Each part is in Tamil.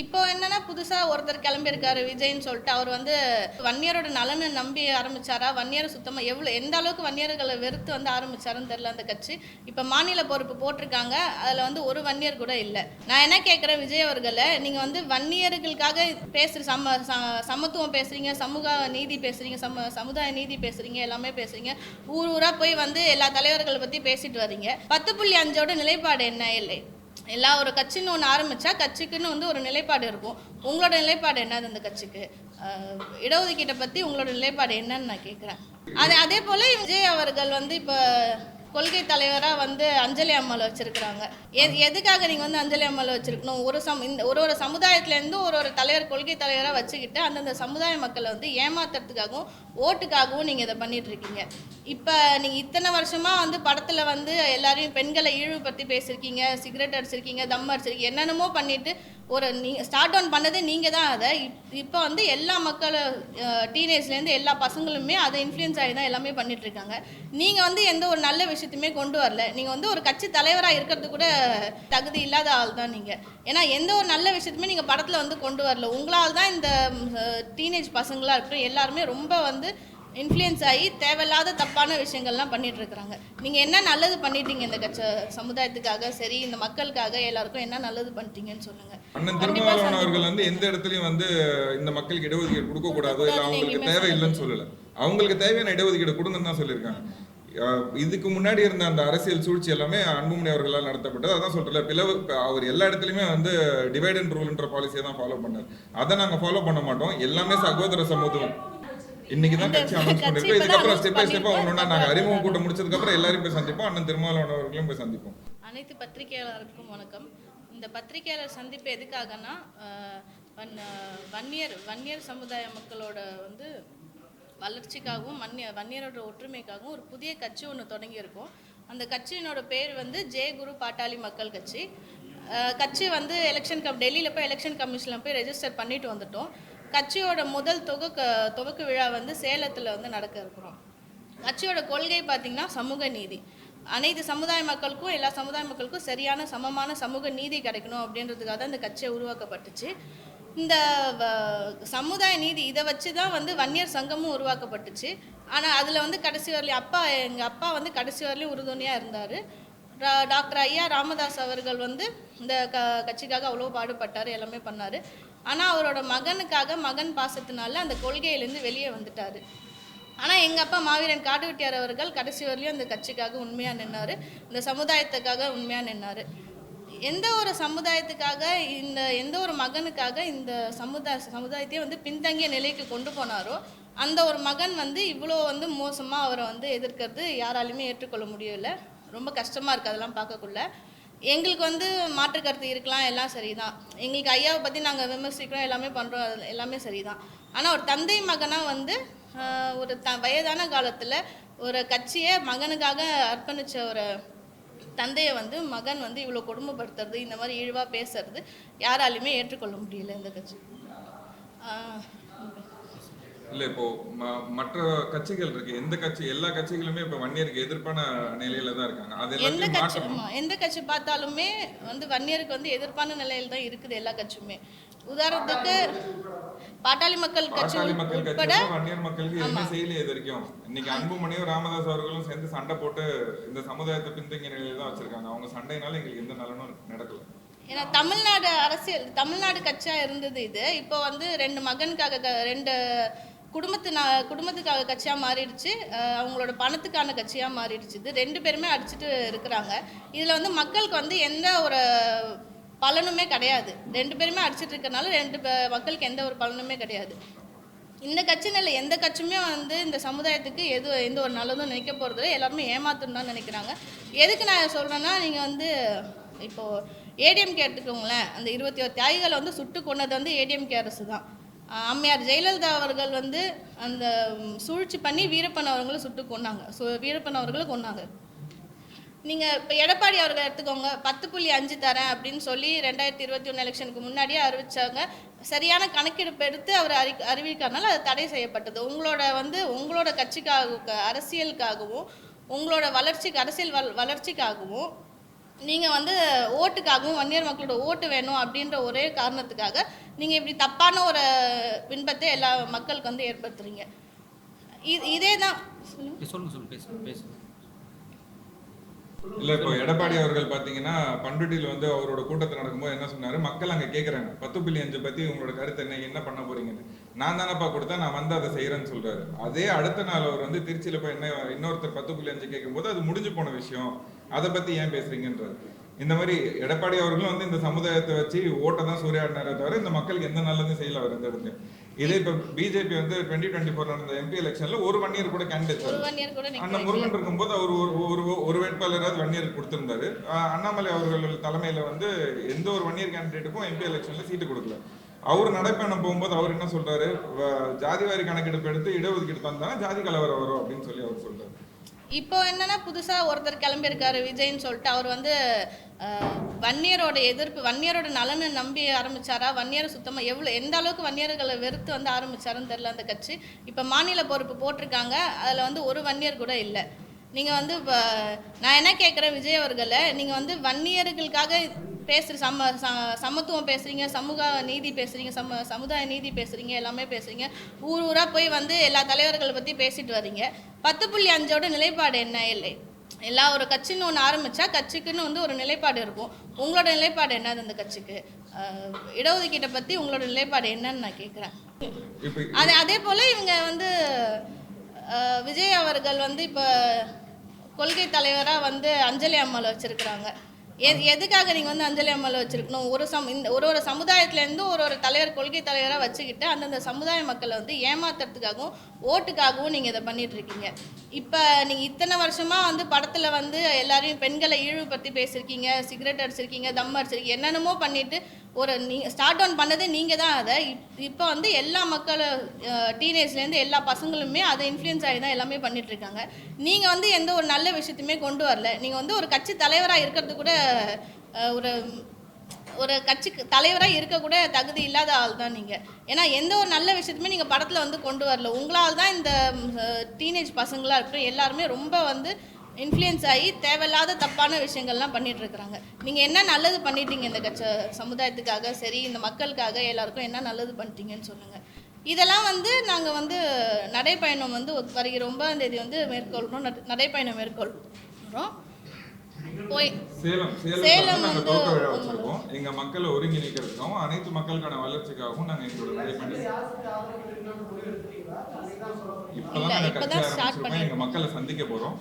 இப்போ என்னன்னா புதுசா ஒருத்தர் கிளம்பியிருக்காரு விஜய்ன்னு சொல்லிட்டு அவர் வந்து வன்னியரோட நலனை நம்பி ஆரம்பிச்சாரா, வன்னியரை சுத்தமா எந்த அளவுக்கு வன்னியர்களை வெறுத்து வந்து ஆரம்பிச்சாருன்னு தெரியல அந்த கட்சி. இப்போ மாநில பொறுப்பு போட்டிருக்காங்க, அதில் வந்து ஒரு வன்னியர் கூட இல்லை. நான் என்ன கேட்குறேன் விஜய் அவர்களை, நீங்கள் வந்து வன்னியர்களுக்காக சமத்துவம் பேசுறீங்க, சமூக நீதி பேசுறீங்க, சமுதாய நீதி பேசுறீங்க, எல்லாமே பேசுறீங்க, ஊராக போய் வந்து எல்லா தலைவர்களை பற்றி பேசிட்டு வரீங்க. 10.5 நிலைப்பாடு என்ன? இல்லை, எல்லா ஒரு கட்சின்னு ஒன்று ஆரம்பித்தா கட்சிக்குன்னு வந்து ஒரு நிலைப்பாடு இருக்கும். உங்களோட நிலைப்பாடு என்னது அந்த கட்சிக்கு? இடஒதுக்கீட்டை பற்றி உங்களோட நிலைப்பாடு என்னன்னு நான் கேட்குறேன். அதே போல் விஜய் அவர்கள் வந்து இப்போ கொள்கை தலைவராக வந்து அஞ்சலி அம்மாவை வச்சுருக்கிறாங்க. எதுக்காக நீங்கள் வந்து அஞ்சலி அம்மாவை வச்சுருக்கணும்? ஒரு சமுதாயத்துலேருந்து ஒரு தலைவர் கொள்கை தலைவராக வச்சுக்கிட்டு அந்தந்த சமுதாய மக்களை வந்து ஏமாத்துறதுக்காகவும் ஓட்டுக்காகவும் நீங்கள் இதை பண்ணிகிட்ருக்கீங்க. இப்போ நீங்கள் இத்தனை வருஷமாக வந்து படத்தில் வந்து எல்லாரையும் பெண்களை இழிவுபடுத்தி பேசியிருக்கீங்க, சிகரெட் அடிச்சிருக்கீங்க, தம் அடிச்சிருக்கீங்க, என்னென்னமோ பண்ணிவிட்டு நீங்கள் ஸ்டார்ட் டவுன் பண்ணது நீங்கள் தான். அதை இப்போ வந்து எல்லா மக்களும் டீனேஜ்லேருந்து எல்லா பசங்களுமே அதை இன்ஃப்ளூயன்ஸ் ஆகி தான் எல்லாமே பண்ணிகிட்ருக்காங்க. நீங்கள் வந்து எந்த ஒரு நல்ல விஷயத்தையுமே கொண்டு வரல. நீங்கள் வந்து ஒரு கட்சி தலைவராக இருக்கிறது கூட தகுதி இல்லாத ஆள் தான் நீங்கள். ஏன்னா எந்த ஒரு நல்ல விஷயத்தையுமே நீங்கள் படத்தில் வந்து கொண்டு வரல. உங்களால் தான் இந்த டீனேஜ் பசங்களாக இருக்கட்டும் எல்லாருமே ரொம்ப வந்து இன்ஃப்ளூயன்ஸ் ஆகி தேவையில்லாத தப்பான விஷயங்கள்லாம் பண்ணிட்டு இருக்கிறாங்க. நீங்கள் என்ன நல்லது பண்ணிட்டீங்க இந்த சமுதாயத்துக்காக, சரி இந்த மக்களுக்காக எல்லாருக்கும் என்ன நல்லது பண்ணிட்டீங்கன்னு சொல்லுங்கள். அண்ணன் திருமாவளவன் அவர்கள் வந்து எந்த இடத்துலையும் வந்து இந்த மக்களுக்கு இடஒதுக்கீடு கொடுக்கக்கூடாது, இல்லை அவங்களுக்கு தேவையில்லைன்னு சொல்லலை. அவங்களுக்கு தேவையான இடஒதுக்கீடு கொடுங்கன்னு தான் சொல்லியிருக்காங்க. இதுக்கு முன்னாடி இருந்த அந்த அரசியல் சூழ்ச்சி எல்லாமே அன்புமணி அவர்களால் நடத்தப்பட்டது. அதான் சொல்றேன், பிளவு அவர் எல்லா இடத்துலையுமே வந்து டிவைட் அண்ட் ரூல்ன்ற பாலிசியை தான் ஃபாலோ பண்ணார். அதை நாங்கள் ஃபாலோ பண்ண மாட்டோம். எல்லாமே சகோதர சமூகம். இன்னைக்கு தான் கட்சி அனௌன்ஸ் பண்ணிருக்கோம். இதுக்கப்புறம் ஸ்டெப் பை ஸ்டெப்பா ஒன்னொன்னா நாங்கள் அறிமுகம் கூட்டம் முடிச்சதுக்கு அப்புறம் எல்லாரும் போய் சந்திப்போம். அண்ணன் திருமாவளவன் அவர்களையும் போய் சந்திப்போம். அனைத்து பத்திரிகையாளருக்கும் வணக்கம். இந்த பத்திரிகையாளர் சந்திப்பு எதுக்காகனா, வன்னியர் சமுதாய மக்களோட வந்து வளர்ச்சிக்காகவும் வன்னியரோட ஒற்றுமைக்காகவும் ஒரு புதிய கட்சி ஒன்று தொடங்கியிருக்கோம். அந்த கட்சியினோட பேர் வந்து ஜெயகுரு பாட்டாளி மக்கள் கட்சி. கட்சி வந்து டெல்லியில் போய் எலெக்ஷன் கமிஷனில் போய் ரெஜிஸ்டர் பண்ணிட்டு வந்துட்டோம். கட்சியோட முதல் துவக்க விழா வந்து சேலத்தில் வந்து நடக்க இருக்கிறோம். கட்சியோட கொள்கை பார்த்திங்கன்னா சமூக நீதி. அனைத்து சமுதாய மக்களுக்கும் எல்லா சமுதாய மக்களுக்கும் சரியான சமமான சமூக நீதி கிடைக்கணும் அப்படின்றதுக்காக தான் இந்த கட்சியை உருவாக்கப்பட்டுச்சு. இந்த சமுதாய நீதி இதை வச்சு தான் வந்து வன்னியர் சங்கமும் உருவாக்கப்பட்டுச்சு. ஆனால் அதில் வந்து கடைசி வரலையும் எங்கள் அப்பா வந்து கடைசி வரலையும் உறுதுணையாக இருந்தார். டாக்டர் ஐயா ராமதாஸ் அவர்கள் வந்து இந்த கட்சிக்காக அவ்வளோ பாடுபட்டார், எல்லாமே பண்ணார். ஆனால் அவரோட மகன் பாசத்தினால அந்த கொள்கையிலேருந்து வெளியே வந்துட்டார். ஆனால் எங்கள் அப்பா மாவீரன் காட்டுவெட்டியார் அவர்கள் கடைசி வரலையும் அந்த கட்சிக்காக உண்மையாக நின்னார், இந்த சமுதாயத்துக்காக உண்மையாக நின்னார். எந்த ஒரு சமுதாயத்துக்காக எந்த ஒரு மகனுக்காக இந்த சமுதாயத்தையே வந்து பின்தங்கிய நிலைக்கு கொண்டு போனாரோ அந்த ஒரு மகன் வந்து இவ்வளோ வந்து மோசமாக அவரை வந்து எதிர்க்கிறது யாராலையுமே ஏற்றுக்கொள்ள முடியலை. ரொம்ப கஷ்டமாக இருக்குது அதெல்லாம் பார்க்கக்குள்ள. எங்களுக்கு வந்து மாற்று கருத்து இருக்கலாம், எல்லாம் சரிதான். எங்களுக்கு ஐயாவை பற்றி நாங்கள் விமர்சிக்கிறோம், எல்லாமே பண்ணுறோம், எல்லாமே சரிதான். ஆனால் ஒரு தந்தை மகனாக வந்து ஒரு வயதான காலத்தில் ஒரு கட்சியை மகனுக்காக அர்ப்பணித்த ஒரு தந்தையை வந்து மகன் வந்து இவ்வளோ கொடுமைப்படுத்துறது, இந்த மாதிரி இழிவாக பேசுறது யாராலையுமே ஏற்றுக்கொள்ள முடியல இந்த கட்சி. இல்லை, இப்போ மற்ற கட்சிகள் இருக்கு, எல்லா கட்சிகளுமே இப்போ வன்னியருக்கு எதிர்ப்பான நிலையில தான் இருக்காங்க. அது எந்த கட்சி பார்த்தாலுமே வந்து வன்னியருக்கு வந்து எதிர்ப்பான நிலையில தான் இருக்குது எல்லா கட்சியுமே. உதாரணத்துக்கு பாட்டாளி மக்கள் கட்சி உட்பட வன்னியர் மக்களுக்கு எதுவுமே செய்யல இது வரைக்கும். இன்னைக்கு அன்புமணியும் ராமதாஸ் அவர்களும் சேர்ந்து சண்டை போட்டு இந்த சமுதாயத்தை பின்தங்கிய நிலையில தான் வச்சிருக்காங்க. அவங்க சண்டையினால எங்களுக்கு எந்த நலனும் நடக்கல. ஏன்னா தமிழ்நாடு கட்சியா இருந்தது இது. இப்போ வந்து ரெண்டு குடும்பத்துக்காக கட்சியாக மாறிடுச்சு, அவங்களோட பணத்துக்கான கட்சியாக மாறிடுச்சு. இது ரெண்டு பேருமே அடிச்சுட்டு இருக்கிறாங்க. இதில் வந்து மக்களுக்கு வந்து எந்த ஒரு பலனுமே கிடையாது. ரெண்டு பேருமே அடிச்சுட்டு இருக்கிறனால மக்களுக்கு எந்த ஒரு பலனுமே கிடையாது. இந்த கட்சியில் எந்த கட்சியுமே வந்து இந்த சமுதாயத்துக்கு எந்த ஒரு நல்லதும் நினைக்க போகிறது, எல்லாருமே ஏமாத்தணும் தான் நினைக்கிறாங்க. எதுக்கு நான் சொல்கிறேன்னா, நீங்கள் வந்து இப்போது ஏடிஎம்கே எடுத்துக்கோங்களேன். அந்த 21 தியாகிகளை வந்து சுட்டு கொண்டது வந்து ஏடிஎம்கே அரசு தான். அம்மையார் ஜெயலலிதா அவர்கள் வந்து அந்த சூழ்ச்சி பண்ணி வீரப்பன் அவர்களை சுட்டு கொண்டாங்க, வீரப்பன் அவர்களை கொண்டாங்க. நீங்கள் இப்போ எடப்பாடி அவர்கள் எடுத்துக்கோங்க, 10.5 தரேன் அப்படின்னு சொல்லி 2021 எலெக்ஷனுக்கு முன்னாடியே அறிவித்தாங்க. சரியான கணக்கெடுப்பு எடுத்து அவர் அறிவிக்கிறதுனால அது தடை செய்யப்பட்டது. உங்களோட கட்சிக்காக, அரசியலுக்காகவும், உங்களோட அரசியல் வளர்ச்சிக்காகவும் நீங்கள் வந்து ஓட்டுக்காகவும் வன்னியர் மக்களோட ஓட்டு வேணும் அப்படின்ற ஒரே காரணத்துக்காக நீங்கள் இப்படி தப்பான ஒரு பின்பத்தை எல்லா மக்களுக்கு வந்து ஏற்படுத்துறீங்க. இதே தான் பேசுங்க. இல்ல இப்போ எடப்பாடி அவர்கள் பாத்தீங்கன்னா பண்ருட்டியில் வந்து அவரோட கூட்டத்தில் நடக்கும்போது என்ன சொன்னாரு, மக்கள் அங்க கேக்குறாங்க 10.5 பத்தி உங்களோட கருத்து என்ன பண்ண போறீங்கன்னு. நான் தானப்பா கொடுத்தா, நான் வந்து அதை செய்யறேன்னு சொல்றாரு. அதே அடுத்த நாள் அவர் வந்து திருச்சியில போய் என்ன இன்னொருத்தர் 10.5 கேட்கும்போது அது முடிஞ்சு போன விஷயம், அதை பத்தி ஏன் பேசுறீங்கன்றாரு. இந்த மாதிரி எடப்பாடி அவர்களும் வந்து இந்த சமுதாயத்தை வச்சு ஓட்டை தான் சூறையாடினாரே தவிர இந்த மக்களுக்கு எந்த நல்லதும் செய்யல அவர் இந்த இடத்துல. இதே இப்ப பிஜேபி வந்து 2024 நடந்த MP எலெக்ஷன்ல ஒரு வன்னியர் கூட கேண்டிடேட் அண்ணன் முருகன் இருக்கும்போது அவர் ஒரு வேட்பாளராவது வன்னியர் கொடுத்திருந்தாரு. அண்ணாமலை அவர்கள் தலைமையில வந்து எந்த ஒரு வன்னியர் கேண்டிடேட்டுக்கும் MP எலெக்ஷன்ல சீட்டு கொடுக்கல. அவர் நடைப்பயணம் போகும்போது அவர் என்ன சொல்றாரு, ஜாதிவாரி கணக்கெடுப்பு எடுத்து இடஒதுக்கீடு தந்தாலும் ஜாதி கலவரம் வரும் அப்படின்னு சொல்லி அவர் சொல்றாரு. இப்போ என்னன்னா புதுசாக ஒருத்தர் கிளம்பியிருக்காரு விஜய்ன்னு சொல்லிட்டு, அவர் வந்து வன்னியரோட எதிர்ப்பு, வன்னியரோட நலனை நம்பி ஆரம்பிச்சாரா, வன்னியரை சுத்தமாக எந்த அளவுக்கு வன்னியர்களை வெறுத்து வந்து ஆரம்பிச்சாருன்னு தெரியல அந்த கட்சி. இப்போ மாநில பொறுப்பு போட்டிருக்காங்க, அதில் வந்து ஒரு வன்னியர் கூட இல்லை. நீங்கள் வந்து இப்போ நான் என்ன கேட்குறேன் விஜய் அவர்களை, நீங்கள் வந்து வன்னியர்களுக்காக பேசுகிற சமத்துவம் பேசுகிறீங்க, சமூக நீதி பேசுகிறீங்க, சமுதாய நீதி பேசுகிறீங்க, எல்லாமே பேசுகிறீங்க, ஊராக போய் வந்து எல்லா தலைவர்களை பற்றி பேசிட்டு வரீங்க. 10.5 நிலைப்பாடு என்ன? இல்லை, எல்லா ஒரு கட்சின்னு ஒன்று ஆரம்பித்தா கட்சிக்குன்னு வந்து ஒரு நிலைப்பாடு இருக்கும். உங்களோட நிலைப்பாடு என்னது அந்த கட்சிக்கு? இடஒதுக்கீட்டை பற்றி உங்களோட நிலைப்பாடு என்னன்னு நான் கேட்குறேன். அதே போல் இவங்க வந்து விஜய் அவர்கள் வந்து இப்போ கொள்கை தலைவராக வந்து அஞ்சலி அம்மாவை வச்சுருக்குறாங்க. எதுக்காக நீங்கள் வந்து அஞ்சலி அம்மாவை வச்சுருக்கணும்? ஒரு சமுதாயத்துலேருந்து ஒரு தலைவர் கொள்கை தலைவராக வச்சுக்கிட்டு அந்தந்த சமுதாய மக்களை வந்து ஏமாத்துறதுக்காகவும் ஓட்டுக்காகவும் நீங்கள் இதை பண்ணிகிட்ருக்கீங்க. இப்போ நீங்கள் இத்தனை வருஷமாக வந்து படத்தில் வந்து எல்லாரையும் பெண்களை இழிவுபடுத்தி பேசியிருக்கீங்க, சிகரெட் அடிச்சிருக்கீங்க, தம் அடிச்சிருக்கீங்க, என்னென்னமோ பண்ணிவிட்டு நீங்கள் ஸ்டார்ட் டவுன் பண்ணதே நீங்கள் தான். அதை இப்போ வந்து எல்லா மக்களும் டீனேஜ்லேருந்து எல்லா பசங்களுமே அதை இன்ஃப்ளூயன்ஸ் ஆகி தான் எல்லாமே பண்ணிகிட்ருக்காங்க. நீங்கள் வந்து எந்த ஒரு நல்ல விஷயத்தையுமே கொண்டு வரல. நீங்கள் வந்து ஒரு கட்சி தலைவராக இருக்கிறது கூட ஒரு கட்சிக்கு தலைவராக இருக்கக்கூட தகுதி இல்லாத ஆள் தான் நீங்கள். ஏன்னா எந்த ஒரு நல்ல விஷயத்தையுமே நீங்கள் படத்தில் வந்து கொண்டு வரல. உங்களால் தான் இந்த டீனேஜ் பசங்களாக இருக்கட்டும் எல்லாருமே ரொம்ப வந்து இன்ஃப்ளூயன்ஸ் ஆகி தேவையில்லாத தப்பான விஷயங்கள்லாம் பண்ணிகிட்ருக்குறாங்க. நீங்கள் என்ன நல்லது பண்ணிட்டீங்க இந்த சமுதாயத்துக்காக, சரி இந்த மக்களுக்காக எல்லாருக்கும் என்ன நல்லது பண்ணிட்டீங்கன்னு சொல்லுங்கள். இதெல்லாம் வந்து நாங்கள் வந்து நடைப்பயணம் வந்து வருகிற 9ஆம் தேதி வந்து மேற்கொள்கிறோம். நடைப்பயணம் மேற்கொள்கிறோம். சேலம் வந்து துவக்க விழா வச்சிருக்கோம். எங்க மக்களை ஒருங்கிணைக்கிறதுக்காகவும் அனைத்து மக்களுக்கான வளர்ச்சிக்காகவும் நாங்க எங்களோட நடைபயணம் இப்பதான் நாங்க கட்சி ஆரம்பிச்சிருக்கோம். எங்க மக்களை சந்திக்க போறோம்.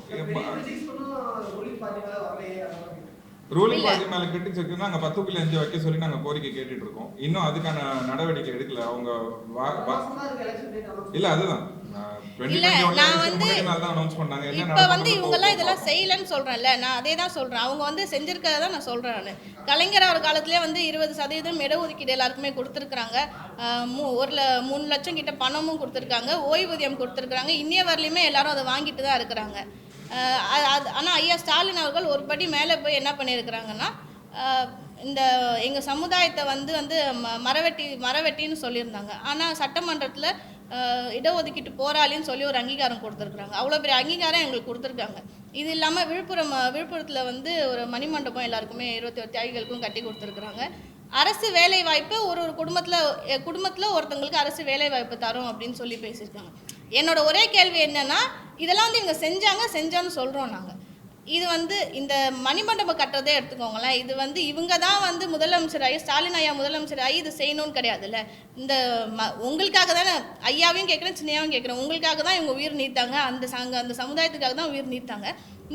ரூலிங் பார்ட்டி மேல கிரிட்டிக்ஸ் நாங்க 10.5 வைக்க சொல்லி நாங்க கோரிக்கை கேட்டுட்டு இருக்கோம். இன்னும் அதுக்கான நடவடிக்கை எடுக்கல அவங்க. இல்ல அதுதான் இப்ப வந்து இவங்கெல்லாம் இதெல்லாம் செய்யலன்னு சொல்றேன்ல, நான் அதே தான் சொல்றேன். அவங்க வந்து செஞ்சிருக்கிறத நான் சொல்றேன். நான் கலைஞர் அவர் காலத்திலே வந்து 20% இடஒதுக்கீடு எல்லாருக்குமே கொடுத்துருக்காங்க. 3 லட்சம் கிட்ட பணமும் கொடுத்துருக்காங்க, ஓய்வூதியம் கொடுத்துருக்காங்க. இன்னைய வரலையுமே எல்லாரும் அதை வாங்கிட்டு தான் இருக்கிறாங்க. ஆனால் ஐயா ஸ்டாலின் அவர்கள் ஒரு படி மேலே போய் என்ன பண்ணியிருக்கிறாங்கன்னா, இந்த எங்கள் சமுதாயத்தை வந்து மரவெட்டின்னு சொல்லியிருந்தாங்க. ஆனால் சட்டமன்றத்தில் இடஒதுக்கீட்டு போராளின்னு சொல்லி ஒரு அங்கீகாரம் கொடுத்துருக்குறாங்க. அவ்வளோ பெரிய அங்கீகாரம் எங்களுக்கு கொடுத்துருக்காங்க. இது இல்லாமல் விழுப்புரத்தில் வந்து ஒரு மணிமண்டபம் எல்லாருக்குமே 21 தியாகிகளுக்கும் கட்டி கொடுத்துருக்குறாங்க. அரசு வேலை வாய்ப்பு ஒரு குடும்பத்தில் ஒருத்தங்களுக்கு அரசு வேலை வாய்ப்பு தரும் அப்படின்னு சொல்லி பேசியிருக்காங்க. என்னோட ஒரே கேள்வி என்னன்னா, இதெல்லாம் வந்து இவங்க செஞ்சான்னு சொல்கிறோம் நாங்கள். இது வந்து இந்த மணிமண்டபம் கட்டுறதே எடுத்துக்கோங்களேன். இது வந்து இவங்க தான் வந்து முதலமைச்சர் ஆகி ஸ்டாலின் ஐயா முதலமைச்சர் ஆகி இது செய்யணும்னு கிடையாதுல்ல. இந்த உங்களுக்காக தானே, ஐயாவையும் கேட்குறேன் சின்னையாவும் கேட்குறேன், உங்களுக்காக தான் இவங்க உயிர் நீத்தாங்க. அந்த சமுதாயத்துக்காக தான் உயிர் நீத்தாங்க.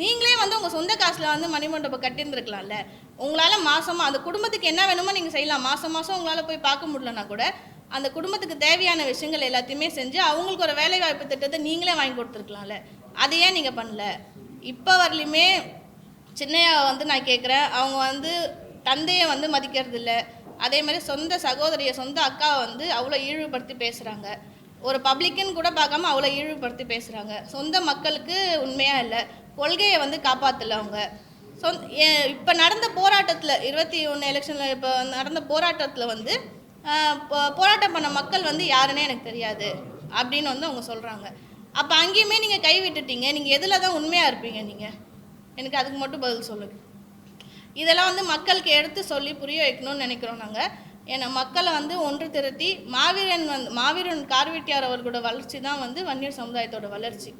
நீங்களே வந்து உங்கள் சொந்த காசில் வந்து மணிமண்டபம் கட்டியிருந்துருக்கலாம்ல. உங்களால் மாதமாக அந்த குடும்பத்துக்கு என்ன வேணுமோ நீங்கள் செய்யலாம். மாதம் உங்களால் போய் பார்க்க முடியலன்னா கூட அந்த குடும்பத்துக்கு தேவையான விஷயங்கள் எல்லாத்தையுமே செஞ்சு அவங்களுக்கு ஒரு வேலை வாய்ப்பு திட்டத்தை நீங்களே வாங்கி கொடுத்துருக்கலாம்ல. அதை ஏன் நீங்கள் பண்ணல? இப்போ வரலையுமே சின்னையா வந்து நான் கேட்குறேன், அவங்க வந்து தந்தையை வந்து மதிக்கிறது இல்லை. அதே மாதிரி சொந்த சகோதரியை சொந்த அக்காவை வந்து அவ்வளோ இழிவுபடுத்தி பேசுகிறாங்க. ஒரு பப்ளிக்குன்னு கூட பார்க்காம அவ்வளோ இழிவுபடுத்தி பேசுகிறாங்க. சொந்த மக்களுக்கு உண்மையாக இல்லை, கொள்கையை வந்து காப்பாற்றலை அவங்க. இப்போ நடந்த போராட்டத்தில் 21 எலெக்ஷனில் இப்போ நடந்த போராட்டத்தில் வந்து போராட்டம் பண்ண மக்கள் வந்து யாருன்னே எனக்கு தெரியாது அப்படின்னு வந்து அவங்க சொல்கிறாங்க. அப்போ அங்கேயுமே நீங்கள் கை விட்டுட்டீங்க. நீங்கள் எதில் தான் உண்மையாக இருப்பீங்க? நீங்கள் எனக்கு அதுக்கு மட்டும் பதில் சொல்லுங்கள். இதெல்லாம் வந்து மக்களுக்கு எடுத்து சொல்லி புரிய வைக்கணும்னு நினைக்கிறோம் நாங்கள். ஏன்னா மக்களை வந்து ஒன்று திரட்டி மாவீரன் கார்வெட்டியார் அவர்களோட வளர்ச்சி தான் வந்து வன்னியர் சமுதாயத்தோட வளர்ச்சி.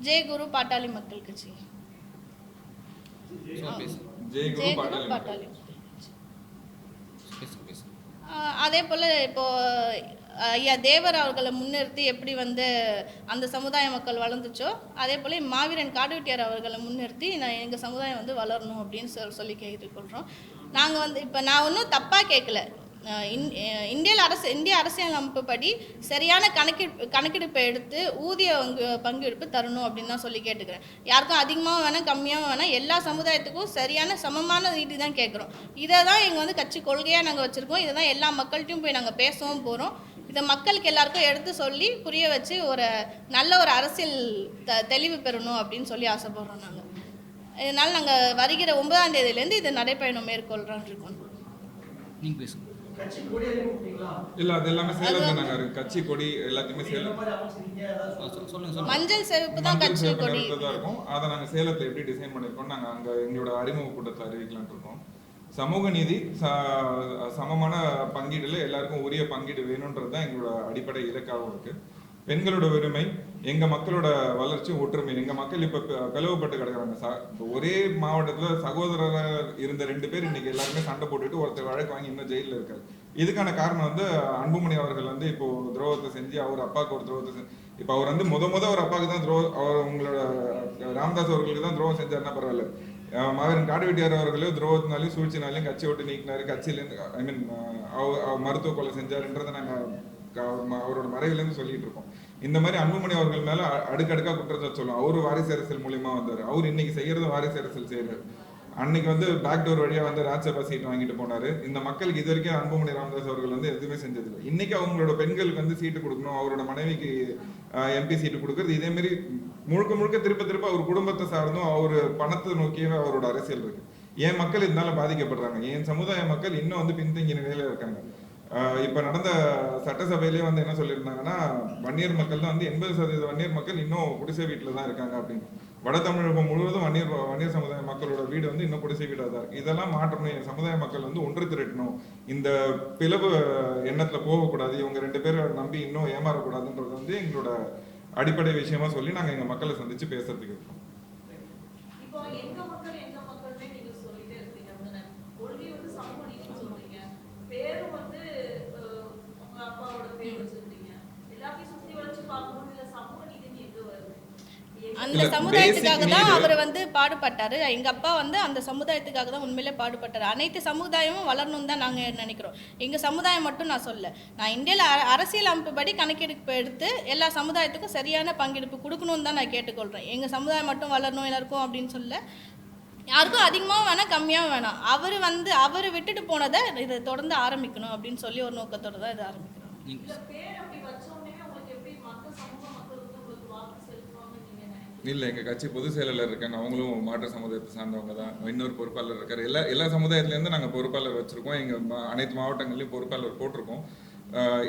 ஜெய குரு பாட்டாளி மக்கள் கட்சி. ஜெய குரு பாட்டாளி. அதே போல் இப்போது ஐயா தேவர் அவர்களை முன்னிறுத்தி எப்படி வந்து அந்த சமுதாய மக்கள் வளர்ந்துச்சோ அதே போல் மாவீரன் காடுவெட்டியார் அவர்களை முன்னிறுத்தி எங்கள் சமுதாயம் வந்து வளரணும் அப்படின்னு சொல்லி கேட்டுக்கொள்கிறோம். நாங்கள் வந்து இப்போ நான் ஒன்றும் தப்பாக கேட்கல. இந்திய அரசியலமைப்பு படி சரியான கணக்கெடுப்பை எடுத்து ஊதிய பங்கெடுப்பு தரணும் அப்படின்னு தான் சொல்லி கேட்டுக்கிறேன். யாருக்கும் அதிகமாக வேணாம் கம்மியாக வேணாம், எல்லா சமுதாயத்துக்கும் சரியான சமமான நீதி தான் கேட்குறோம். இதை தான் எங்கள் வந்து கட்சி கொள்கையாக நாங்கள் வச்சுருக்கோம். இதை தான் எல்லா மக்கள்கிட்டையும் போய் நாங்கள் பேசவும் போகிறோம். இதை மக்களுக்கு எல்லாருக்கும் எடுத்து சொல்லி புரிய வச்சு ஒரு நல்ல ஒரு அரசியல் தெளிவு பெறணும் அப்படின்னு சொல்லி ஆசைப்படுறோம் நாங்கள். இதனால் நாங்கள் வருகிற 9ஆம் தேதியிலேருந்து இது நடைப்பயணம் மேற்கொள்கிறோன்னு இருக்கோம். நீங்கள் பேசுங்க. இல்ல அது எல்லாமே சேலம் தான். நாங்க கட்சி கொடி எல்லாத்தையுமே சேலம் மஞ்சள் சிவப்பு தான் கட்சி கொடி தான் இருக்கும். அதை நாங்க சேலத்துல எப்படி டிசைன் பண்ணிருக்கோம் நாங்க அங்க எங்களோட அறிமுக கூட்டத்தை அறிவிக்கலாம் இருக்கோம். சமூக நீதி சமமான பங்கீடுல எல்லாருக்கும் உரிய பங்கீடு வேணும்ன்றது தான் எங்களோட அடிப்படை இலக்காகவும் இருக்கு. பெண்களோட உரிமை, எங்க மக்களோட வளர்ச்சி, ஒற்றுமை. எங்க மக்கள் இப்ப பிளவுபட்டு கிடக்குறாங்க. ஒரே மாவட்டத்துல சகோதரராக இருந்த 2 பேர் இன்னைக்கு எல்லாருமே சண்டை போட்டுட்டு ஒருத்தர் வழக்கு வாங்கி இன்னும் ஜெயில இருக்காரு. இதுக்கான காரணம் வந்து அன்புமணி அவர்கள் வந்து இப்போ துரோகத்தை செஞ்சு அவர் அப்பாவுக்கு ஒரு துரோகத்தை செஞ்சு இப்ப அவர் வந்து முத ஒரு அப்பாவுக்கு தான் அவர் உங்களோட ராமதாஸ் அவர்களுக்கு தான் துரோகம் செஞ்சாருன்னா பரவாயில்ல. மாவீரன் காடுவெட்டியார் அவர்களையும் துரோகத்தினாலையும் சூழ்ச்சினாலையும் கட்சி விட்டு நீக்கினாரு. கட்சியிலேருந்து மருத்துவ கொலை செஞ்சாருன்றதை நாங்கள் அவரோட மறைவிலேருந்து சொல்லிட்டு இருக்கோம். இந்த மாதிரி அன்புமணி அவர்கள் மேல அடுக்கடுக்கா குற்றச்சாட்டு சொல்லுவோம். அவரு வாரிசு அரசியல் மூலியமா வந்தாரு. அவர் இன்னைக்கு செய்யறது வாரிசு அரசியல் செய்யறாரு. அன்னைக்கு வந்து பேக் டோர் வழியா வந்து ராஜ்யசபா சீட் வாங்கிட்டு போனாரு. இந்த மக்களுக்கு இது வரைக்கும் அன்புமணி ராமதாஸ் அவர்கள் வந்து எதுவுமே செஞ்சதில்லை. இன்னைக்கு அவங்களோட பெண்களுக்கு வந்து சீட்டு கொடுக்கணும், அவரோட மனைவிக்கு எம்பி சீட்டு கொடுக்கறது, இதே மாதிரி முழுக்க திருப்ப அவர் குடும்பத்தை சார்ந்தும் அவர் பணத்தை நோக்கியவே அவரோட அரசியல் இருக்கு. என் மக்கள் இதனால பாதிக்கப்படுறாங்க. என் சமுதாய மக்கள் இன்னும் வந்து பின்தங்கிய நிலையில இருக்காங்க. இப்ப நடந்த சட்டசபையிலேயே வந்து என்ன சொல்லியிருந்தாங்கன்னா, வன்னியர் மக்கள் தான் வந்து 80% வன்னியர் மக்கள் இன்னும் குடிசை வீட்டுல தான் இருக்காங்க அப்படின்னு. வட தமிழகம் முழுவதும் வன்னியர் சமுதாய மக்களோட வீடு வந்து இன்னும் குடிசை வீடாக தான் இருக்கு. இதெல்லாம் மாற்றணும். என் சமுதாய மக்கள் வந்து ஒன்று திரட்டணும். இந்த பிளவு எண்ணத்துல போகக்கூடாது. இவங்க 2 பேரை நம்பி இன்னும் ஏமாறக்கூடாதுன்றது வந்து எங்களோட அடிப்படை விஷயமா சொல்லி நாங்க எங்க மக்களை சந்திச்சு பேசுறதுக்கு இருக்கோம். அந்த சமுதாயத்துக்காக தான் அவர் வந்து பாடுபட்டாரு. எங்க அப்பா வந்து அந்த சமுதாயத்துக்காக தான் உண்மையிலே பாடுபட்டாரு. அனைத்து சமுதாயமும் வளரணும் தான் நாங்க நினைக்கிறோம். எங்க சமுதாயம் மட்டும் நான் சொல்ல, நான் இந்தியாவில் அரசியல் அமைப்பு படி கணக்கெடுப்பு எடுத்து எல்லா சமுதாயத்துக்கும் சரியான பங்கெடுப்பு கொடுக்கணும்னு தான் நான் கேட்டுக்கொள்றேன். எங்க சமுதாயம் மட்டும் வளரணும் எல்லாருக்கும் அப்படின்னு சொல்ல, யாருக்கும் அதிகமாக வேணாம் கம்மியாக வேணாம். அவர் விட்டுட்டு போனதை இதை தொடர்ந்து ஆரம்பிக்கணும் அப்படின்னு சொல்லி ஒரு நோக்கத்தோட தான் இதை ஆரம்பிக்கிறோம். இல்லை, எங்கள் கட்சி பொதுச் செயலாளர் இருக்காங்க. அவங்களும் மாற்று சமுதாயத்தை சார்ந்தவங்க தான். இன்னொரு பொறுப்பாளர் இருக்கார். எல்லா சமுதாயத்துலேருந்து நாங்கள் பொறுப்பாளர் வச்சுருக்கோம். எங்கள் அனைத்து மாவட்டங்கள்லையும் பொறுப்பாளர் போட்டிருக்கோம்.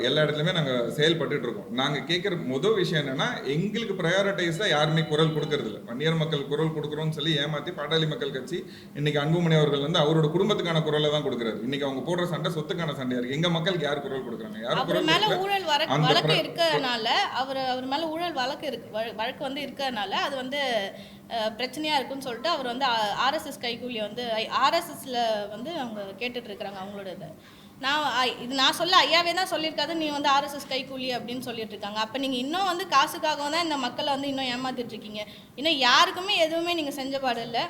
எல்லா இடத்துலையுமே நாங்கள் செயல்பட்டு இருக்கோம். நாங்கள் கேட்குற முதல் விஷயம் என்னன்னா, எங்களுக்கு ப்ரையாரிட்டைஸாக யாருமே குரல் கொடுக்கறது இல்லை. வன்னியர் மக்கள் குரல் கொடுக்குறோன்னு சொல்லி ஏமாற்றி பாட்டாளி மக்கள் கட்சி இன்னைக்கு அன்புமணி அவர்கள் வந்து அவரோட குடும்பத்துக்கான குரலை தான் கொடுக்குறாரு. இன்னைக்கு அவங்க போடுற சண்டை சொத்துக்கான சண்டையா இருக்கு. எங்க மக்களுக்கு யார் குரல் கொடுக்குறாங்க? யாரும் குரல் மேல ஊழல் வழக்கு இருக்கிறதுனால அவர் மேல ஊழல் வழக்கு வந்து இருக்கிறதுனால அது வந்து பிரச்சனையா இருக்குன்னு சொல்லிட்டு அவர் வந்து ஆர்எஸ்எஸ் கைகூலியை வந்து ஆர்எஸ்எஸ்ல வந்து அவங்க கேட்டுட்டு இருக்கிறாங்க அவங்களோட இதை. நான் சொல்ல ஐயாவே தான் சொல்லியிருக்காது, நீ வந்து ஆர்எஸ்எஸ் கைக்கூலி அப்படின்னு சொல்லிட்டு இருக்காங்க. அப்போ நீங்கள் இன்னும் வந்து காசுக்காக தான் இந்த மக்களை வந்து இன்னும் ஏமாத்திட்டு இருக்கீங்க. இன்னும் யாருக்குமே எதுவுமே நீங்கள் செஞ்ச பாடில்லை.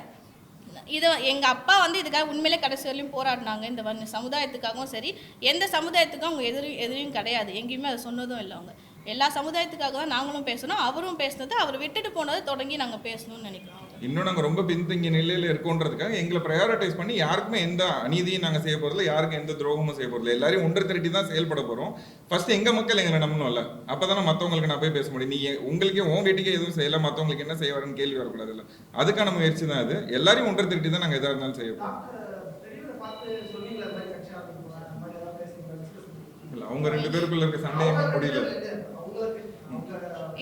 இதை எங்கள் அப்பா வந்து இதுக்காக உண்மையிலே கடைசி வரையும் போராடினாங்க. இந்த சமுதாயத்துக்காகவும் சரி, எந்த சமுதாயத்துக்கும் அவங்க எதிரியும் கிடையாது. எங்கேயுமே அதை சொன்னதும் இல்லை. அவங்க எல்லா சமுதாயத்துக்காக தான் நாங்களும் பேசணும். அவரும் பேசினது, அவர் விட்டுட்டு போனதை தொடங்கி நாங்கள் பேசணும்னு நினைக்கிறோம். இன்னும் நாங்கள் ரொம்ப பின்தங்கிய நிலையில் இருக்கோன்றதுக்காக எங்களை ப்ரையாரிட்டைஸ் பண்ணி யாருக்குமே எந்த அநீதியும் நாங்கள் செய்ய போகிறதில்ல, யாருக்கும் எந்த துரோகமும் செய்ய போகிறதில்ல. எல்லாரையும் ஒன்று திரட்டி தான் செயல்பட போகிறோம். ஃபர்ஸ்ட் எங்கள் மக்கள் எங்களை நம்பணும்ல, அப்போ தானே மற்றவங்களுக்கு நான் போய் பேச முடியும். நீ உங்களுக்கே உன் வீட்டுக்கே எதுவும் செய்யலை, மற்றவங்களுக்கு என்ன செய்ய வரேன்னு கேள்வி வரக்கூடாது. இல்லை, அதுக்கான முயற்சி தான் அது. எல்லாரையும் ஒன்று திரட்டி தான் நாங்கள் எதாக இருந்தாலும் செய்ய போகிறோம். இல்லை, அவங்க 2 பேருக்குள்ள இருக்க சண்டையுமே முடியல.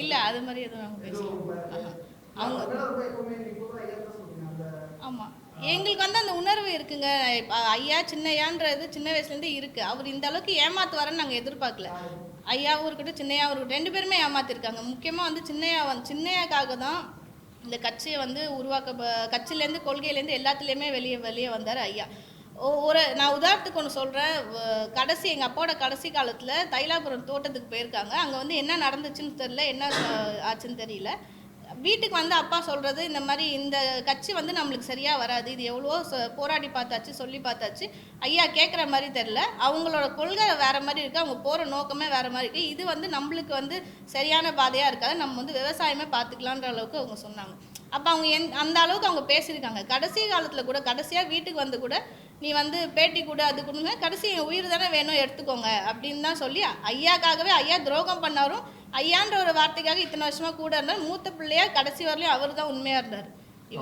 இல்லை, அது மாதிரி எதுவும் நாங்கள் பேசலாம். அவங்க ஆமாம், எங்களுக்கு வந்து அந்த உணர்வு இருக்குங்க. இப்ப ஐயா சின்னையான்றது சின்ன வயசுலேருந்தே இருக்குது. அவர் இந்த அளவுக்கு ஏமாத்துவாருன்னு நாங்கள் எதிர்பார்க்கல. ஐயாவும் இருக்கட்டும் சின்னையாவும் இருக்கட்டும் 2 பேருமே ஏமாத்திருக்காங்க. முக்கியமாக வந்து சின்னையாக்காக தான் இந்த கட்சியை வந்து கட்சியிலேருந்து கொள்கையிலேருந்து எல்லாத்துலேயுமே வெளியே வந்தார் ஐயா. நான் உதாரணத்துக்கு ஒன்று சொல்கிறேன். எங்கள் அப்பாவோட கடைசி காலத்தில் தைலாபுரம் தோட்டத்துக்கு போயிருக்காங்க. அங்கே வந்து என்ன நடந்துச்சுன்னு தெரியல, என்ன ஆச்சுன்னு தெரியல. வீட்டுக்கு வந்து அப்பா சொல்கிறது, இந்த மாதிரி இந்த கட்சி வந்து நம்மளுக்கு சரியாக வராது, இது எவ்வளோ போராடி பார்த்தாச்சு, சொல்லி பார்த்தாச்சு, ஐயா கேட்குற மாதிரி தெரில, அவங்களோட கொள்கை வேறு மாதிரி இருக்குது, அவங்க போகிற நோக்கமே வேறு மாதிரி இருக்குது, இது வந்து நம்மளுக்கு வந்து சரியான பாதையாக இருக்காது, நம்ம வந்து விவசாயமே பார்த்துக்கலான்ற அளவுக்கு அவங்க சொன்னாங்க. அப்போ அவங்க அந்த அளவுக்கு அவங்க பேசியிருக்காங்க. கடைசி காலத்தில் கூட கடைசியாக வீட்டுக்கு வந்து கூட நீ வந்து பேட்டி கூட அது கொடுங்க, கடைசி என் உயிர் தானே வேணும் எடுத்துக்கோங்க அப்படின்னு தான் சொல்லி ஐயாக்காகவே ஐயா துரோகம் பண்ணாரும் ஐயான்ற ஒரு வார்த்தைக்காக இத்தனை வருஷமா கூட இருந்தார். மூத்த பிள்ளையா கடைசி வரலையும் அவர் தான் உண்மையா இருந்தார்.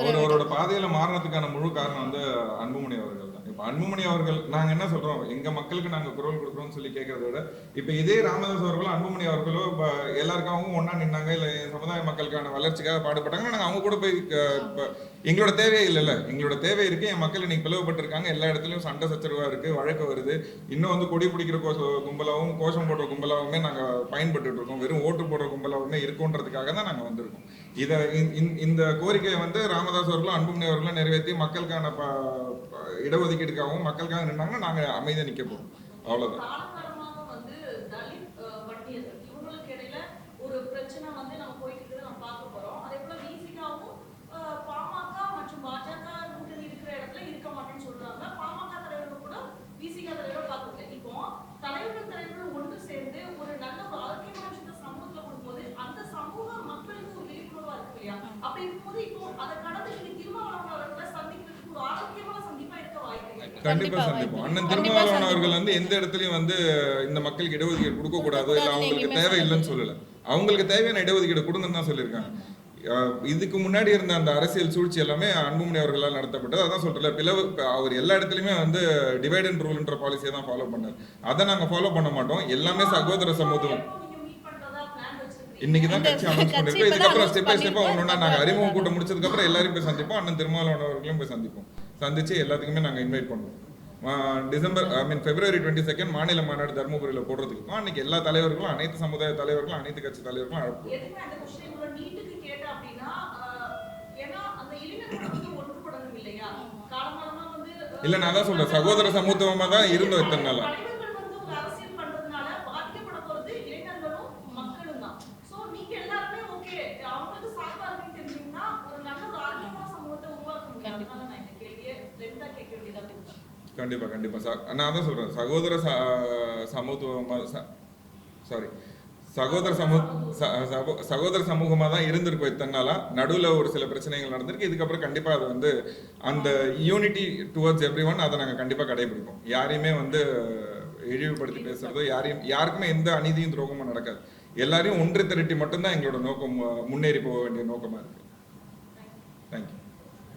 அவரோட பாதையில மாறினதுக்கான முழு காரணம் வந்து அன்புமணி அவர்கள் தான். இப்ப அன்புமணி அவர்கள் நாங்க என்ன சொல்றோம், எங்க மக்களுக்கு நாங்க குரல் கொடுக்குறோம்னு சொல்லி கேட்கறத விட இப்ப இதே ராமதாஸ் அவர்களோ அன்புமணி அவர்களோ எல்லாருக்காகவும் ஒன்னா நின்னாங்க, இல்ல சமுதாய மக்களுக்கான வளர்ச்சிக்காக பாடுபட்டாங்க, நாங்க அவங்க கூட போய் எங்களோட தேவையே இல்லைல்ல, எங்களோட தேவை இருக்கு, என் மக்கள் இன்னைக்கு பிளவுபட்டிருக்காங்க, எல்லா இடத்துலயும் சண்டை சச்சரவா இருக்கு, வழக்கு வருது, இன்னும் வந்து கொடி பிடிக்கிற கும்பலாவும் கோஷம் போடுற கும்பலாவுமே நாங்க பயன்பட்டு இருக்கோம், வெறும் ஓட்டு போடுற கும்பலாவுமே இருக்குன்றதுக்காக தான் நாங்க வந்திருக்கோம். இந்த கோரிக்கையை வந்து ராமதாஸ் அவர்களும் அன்புமணி அவர்களும் நிறைவேற்றி மக்களுக்கான இடஒதுக்கீடுக்காகவும் மக்களுக்காக நின்னாங்கன்னா நாங்க அமைதியா நிக்க போறோம். அவ்வளவுதான். கண்டிப்பா சந்திப்போம். அண்ணன் திருமாவளவன் அவர்கள் வந்து எந்த இடத்துலயும் வந்து இந்த மக்களுக்கு இடஒதுக்கீடு கொடுக்க கூடாது, இல்ல அவங்களுக்கு தேவை இல்லைன்னு சொல்லல, அவங்களுக்கு தேவையான இடஒதுக்கீடு கொடுங்கன்னு தான் சொல்லியிருக்காங்க. இதுக்கு முன்னாடி இருந்த அந்த அரசியல் சூழ்ச்சி எல்லாமே அன்புமணி அவர்களால் நடத்தப்பட்டது. அதான் சொல்றேன், அவர் எல்லா இடத்துலயுமே வந்து டிவைட் அண்ட் ரூல்ன்ற பாலிசியை தான் ஃபாலோ பண்ணார். அதை நாங்க ஃபாலோ பண்ண மாட்டோம். எல்லாமே சகோதர சமூகம். இன்னைக்குதான் கட்சி அனௌன்ஸ் பண்ணிருக்கோம். இதுக்கப்புறம் ஸ்டெப் பை ஸ்டெப்பா ஒன்னொன்னா நாங்க அறிமுகம் கூட்டம் முடிச்சதுக்கு அப்புறம் எல்லாரும் போய் சந்திப்போம். அண்ணன் திருமாவளவன் அவர்களையும் போய் சந்திப்போம். சந்திச்சு எல்லாத்துக்குமே நாங்க இன்வைட் பண்ணுவோம். February 22 மாநில மாநாடு தர்மபுரியில போடுறதுக்கு அன்னைக்கு எல்லா தலைவர்களும், அனைத்து சமுதாய தலைவர்களும், அனைத்து கட்சி தலைவர்களும் அழைப்போம். இல்ல நான் தான் சொல்றேன், சகோதர சமூகமா தான் இருந்தோம் இத்தனை நாளா. கண்டிப்பா கண்டிப்பா நான் தான் சொல்றேன், சகோதர சமூகமா தான் இருந்திருக்கும் இத்தனை நாளா. நடுவில் ஒரு சில பிரச்சனைகள் நடந்திருக்கு. இதுக்கப்புறம் கண்டிப்பா அது வந்து அந்த யூனிட்டி டுவர்ட்ஸ் எவ்ரிஒன் அதை நாங்கள் கண்டிப்பா கடைபிடிப்போம். யாரையுமே வந்து இழிவுபடுத்தி பேசுறதோ, யாருக்குமே எந்த அநீதியும் துரோகமும் நடக்காது. எல்லாரையும் ஒன்று திரட்டி மட்டும்தான் எங்களோட நோக்கம், முன்னேறி போக வேண்டிய நோக்கமா இருக்கு. தேங்க்யூ.